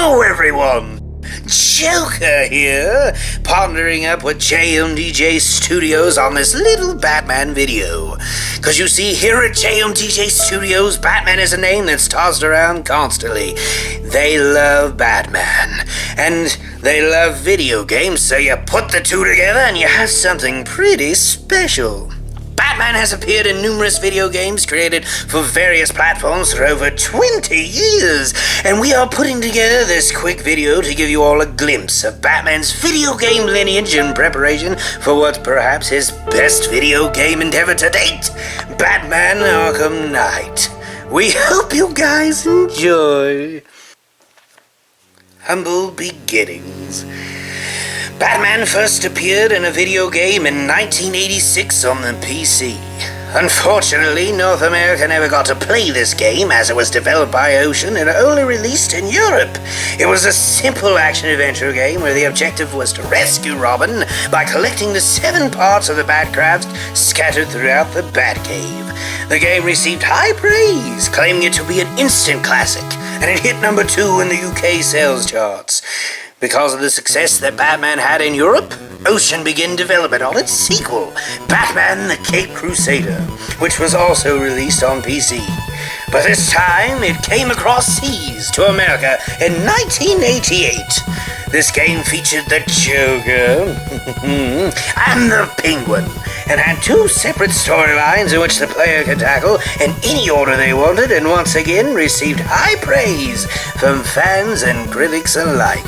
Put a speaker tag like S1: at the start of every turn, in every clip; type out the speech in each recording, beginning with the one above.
S1: Hello everyone! Joker here, partnering up with JMDJ Studios on this little Batman video. Cause you see, here at JMDJ Studios, Batman is a name that's tossed around constantly. They love Batman, and they love video games, so you put the two together and you have something pretty special. Batman has appeared in numerous video games created for various platforms for over 20 years, and we are putting together this quick video to give you all a glimpse of Batman's video game lineage in preparation for what's perhaps his best video game endeavor to date, Batman Arkham Knight. We hope you guys enjoy. Humble beginnings. Batman first appeared in a video game in 1986 on the PC. Unfortunately, North America never got to play this game as it was developed by Ocean and only released in Europe. It was a simple action-adventure game where the objective was to rescue Robin by collecting the 7 parts of the Batcraft scattered throughout the Batcave. The game received high praise, claiming it to be an instant classic, and it hit number 2 in the UK sales charts. Because of the success that Batman had in Europe, Ocean began development on its sequel, Batman the Caped Crusader, which was also released on PC. But this time, it came across seas to America in 1988. This game featured the Joker and the Penguin, and had 2 separate storylines in which the player could tackle in any order they wanted, and once again received high praise from fans and critics alike.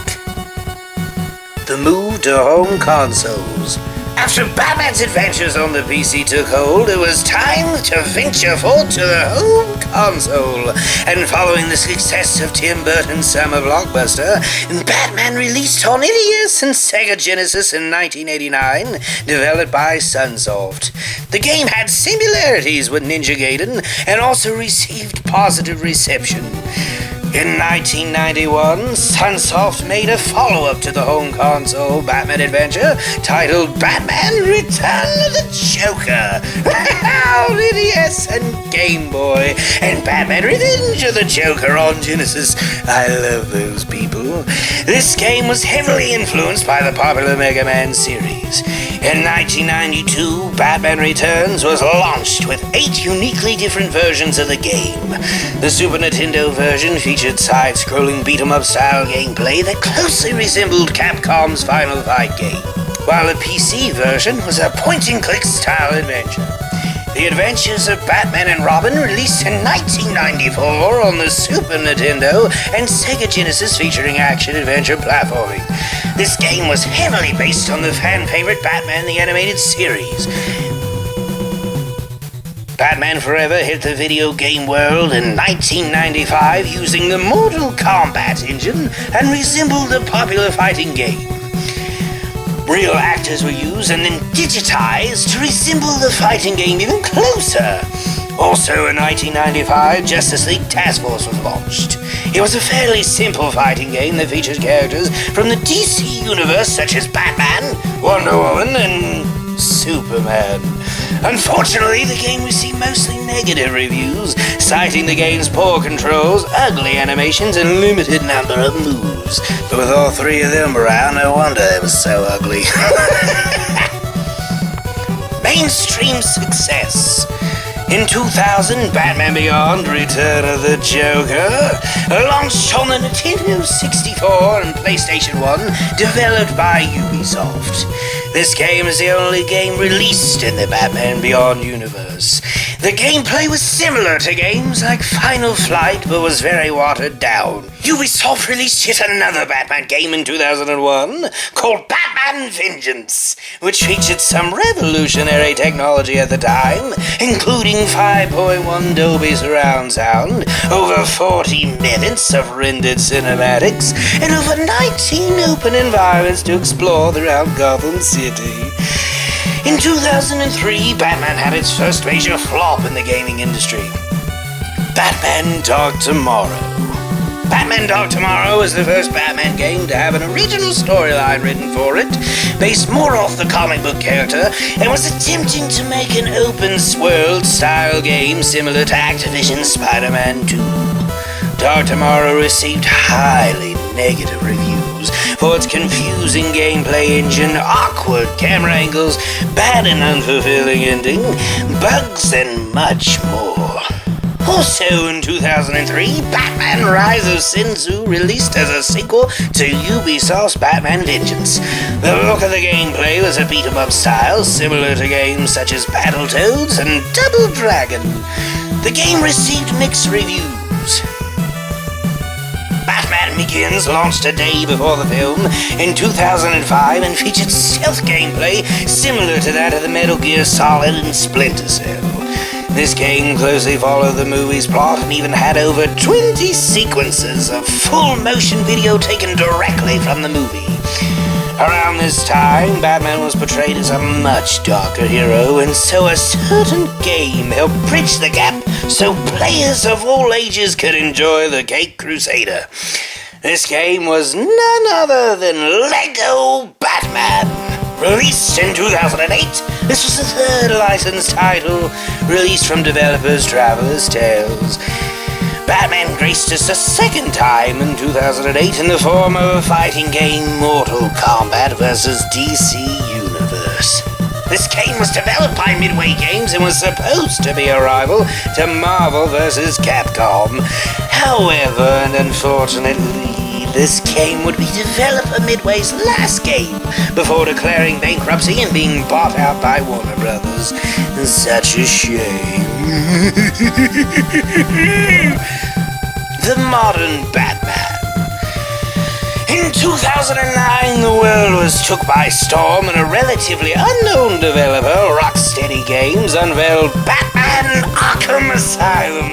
S1: The move to home consoles. After Batman's adventures on the PC took hold, it was time to venture forth to the home console. And following the success of Tim Burton's summer blockbuster, Batman released on NES and Sega Genesis in 1989, developed by Sunsoft. The game had similarities with Ninja Gaiden and also received positive reception. In 1991, Sunsoft made a follow-up to the home console Batman adventure titled Batman Return of the Joker on NES and Game Boy, and Batman Revenge of the Joker on Genesis. I love those people. This game was heavily influenced by the popular Mega Man series. In 1992, Batman Returns was launched with 8 uniquely different versions of the game. The Super Nintendo version featured side-scrolling beat-em-up style gameplay that closely resembled Capcom's Final Fight game, while the PC version was a point-and-click style adventure. The Adventures of Batman and Robin released in 1994 on the Super Nintendo and Sega Genesis, featuring action-adventure platforming. This game was heavily based on the fan-favorite Batman the Animated Series. Batman Forever hit the video game world in 1995 using the Mortal Kombat engine and resembled a popular fighting game. Real actors were used and then digitized to resemble the fighting game even closer. Also in 1995, Justice League Task Force was launched. It was a fairly simple fighting game that featured characters from the DC universe such as Batman, Wonder Woman, and Superman. Unfortunately, the game received mostly negative reviews, citing the game's poor controls, ugly animations, and limited number of moves. But with all 3 of them around, no wonder it was so ugly. Mainstream success. In 2000, Batman Beyond: Return of the Joker launched on the Nintendo 64 and PlayStation 1, developed by Ubisoft. This game is the only game released in the Batman Beyond universe. The gameplay was similar to games like Final Flight, but was very watered down. Ubisoft released yet another Batman game in 2001 called Batman Vengeance, which featured some revolutionary technology at the time, including 5.1 Dolby surround sound, over 40 minutes of rendered cinematics, and over 19 open environments to explore throughout Gotham City. In 2003, Batman had its first major flop in the gaming industry. Batman Dark Tomorrow. Batman Dark Tomorrow is the first Batman game to have an original storyline written for it, based more off the comic book character, and was attempting to make an open-world style game similar to Activision's Spider-Man 2. Dark Tomorrow received highly negative reviews for its confusing gameplay engine, awkward camera angles, bad and unfulfilling ending, bugs, and much more. Also in 2003, Batman Rise of Sin Tzu released as a sequel to Ubisoft's Batman Vengeance. The look of the gameplay was a beat-em-up style, similar to games such as Battletoads and Double Dragon. The game received mixed reviews. Batman Begins launched a day before the film in 2005 and featured stealth gameplay similar to that of the Metal Gear Solid and Splinter Cell. This game closely followed the movie's plot and even had over 20 sequences of full motion video taken directly from the movie. Around this time, Batman was portrayed as a much darker hero, and so a certain game helped bridge the gap so players of all ages could enjoy the Caped Crusader. This game was none other than Lego Batman. Released in 2008, this was the third licensed title released from developers Traveller's Tales. Batman graced us a second time in 2008 in the form of a fighting game, Mortal Kombat vs. DC Universe. This game was developed by Midway Games and was supposed to be a rival to Marvel vs. Capcom. However, and unfortunately, this game would be developer Midway's last game before declaring bankruptcy and being bought out by Warner Brothers. Such a shame. The Modern Batman. In 2009, the world was took by storm and a relatively unknown developer, Rocksteady Games, unveiled Batman Arkham Asylum,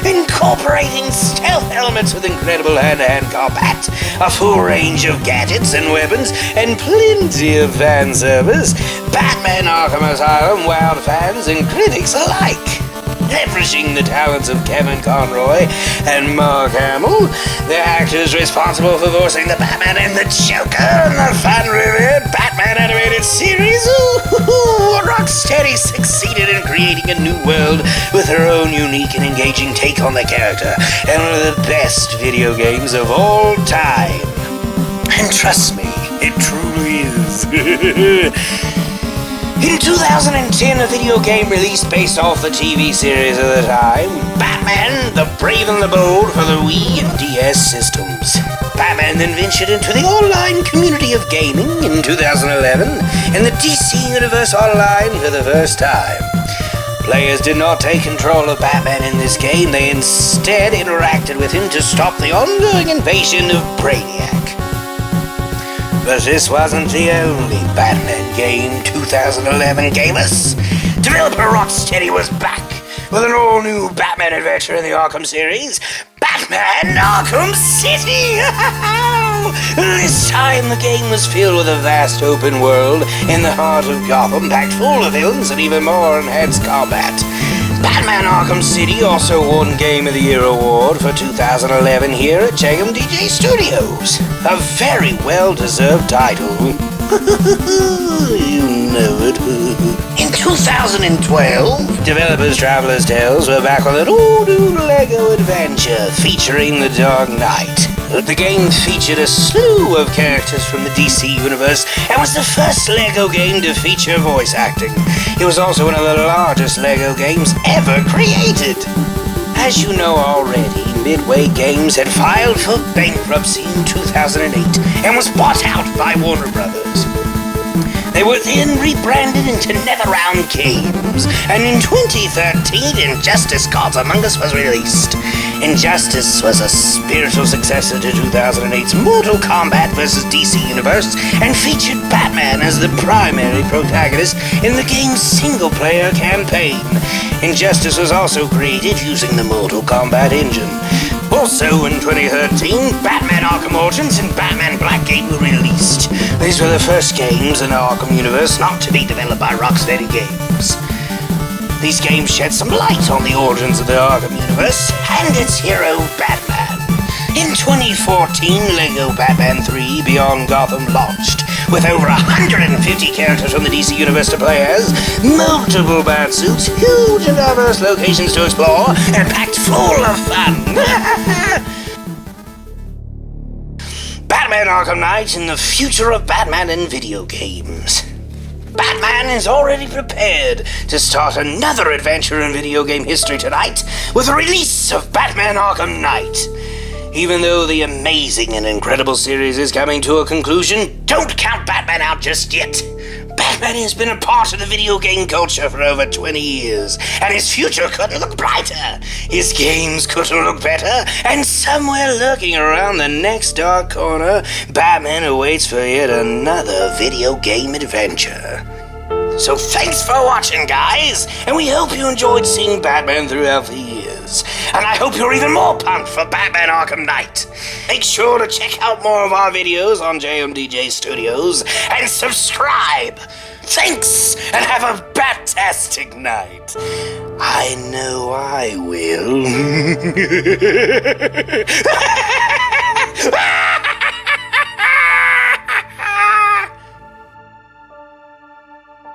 S1: incorporating stealth elements with incredible hand-to-hand combat, a full range of gadgets and weapons, and plenty of fan service. Batman Arkham Asylum wowed fans and critics alike. Leveraging the talents of Kevin Conroy and Mark Hamill, the actors responsible for voicing the Batman and the Joker in the fan-revered Batman animated series, Rocksteady succeeded in creating a new world with her own unique and engaging take on the character, and one of the best video games of all time. And trust me, it truly is. In 2010, a video game released based off the TV series of the time, Batman, the Brave and the Bold for the Wii and DS systems. Batman then ventured into the online community of gaming in 2011 and the DC Universe Online for the first time. Players did not take control of Batman in this game, they instead interacted with him to stop the ongoing invasion of Brainiac. But this wasn't the only Batman game 2011 gave us. Developer Rocksteady was back with an all-new Batman adventure in the Arkham series, Batman Arkham City! This time the game was filled with a vast open world in the heart of Gotham, packed full of villains and even more enhanced combat. Batman Arkham City also won Game of the Year award for 2011 here at JMDJ Studios. A very well-deserved title. You know it. In 2012, developers Traveller's Tales were back with an all-new Lego adventure featuring the Dark Knight. The game featured a slew of characters from the DC Universe and was the first Lego game to feature voice acting. It was also one of the largest Lego games ever created. As you know already, Midway Games had filed for bankruptcy in 2008 and was bought out by Warner Brothers. They were then rebranded into NetherRealm Games, and in 2013, Injustice Gods Among Us was released. Injustice was a spiritual successor to 2008's Mortal Kombat vs. DC Universe and featured Batman as the primary protagonist in the game's single-player campaign. Injustice was also created using the Mortal Kombat engine. Also in 2013, Batman Arkham Origins and Batman Blackgate were released. These were the first games in the Arkham universe not to be developed by Rocksteady Games. These games shed some light on the origins of the Arkham universe and its hero, Batman. In 2014, LEGO Batman 3 Beyond Gotham launched, with over 150 characters from the DC Universe to play as, multiple Batsuits, huge and diverse locations to explore, and packed full of fun. Batman Arkham Knight and the future of Batman in video games. Batman is already prepared to start another adventure in video game history tonight with the release of Batman Arkham Knight. Even though the amazing and incredible series is coming to a conclusion, don't count Batman out just yet. Batman has been a part of the video game culture for over 20 years, and his future couldn't look brighter. His games couldn't look better, and somewhere lurking around the next dark corner, Batman awaits for yet another video game adventure. So thanks for watching, guys, and we hope you enjoyed seeing Batman throughout the years. And I hope you're even more pumped for Batman Arkham Knight. Make sure to check out more of our videos on JMDJ Studios and subscribe. Thanks, and have a bat-tastic night. I know I will.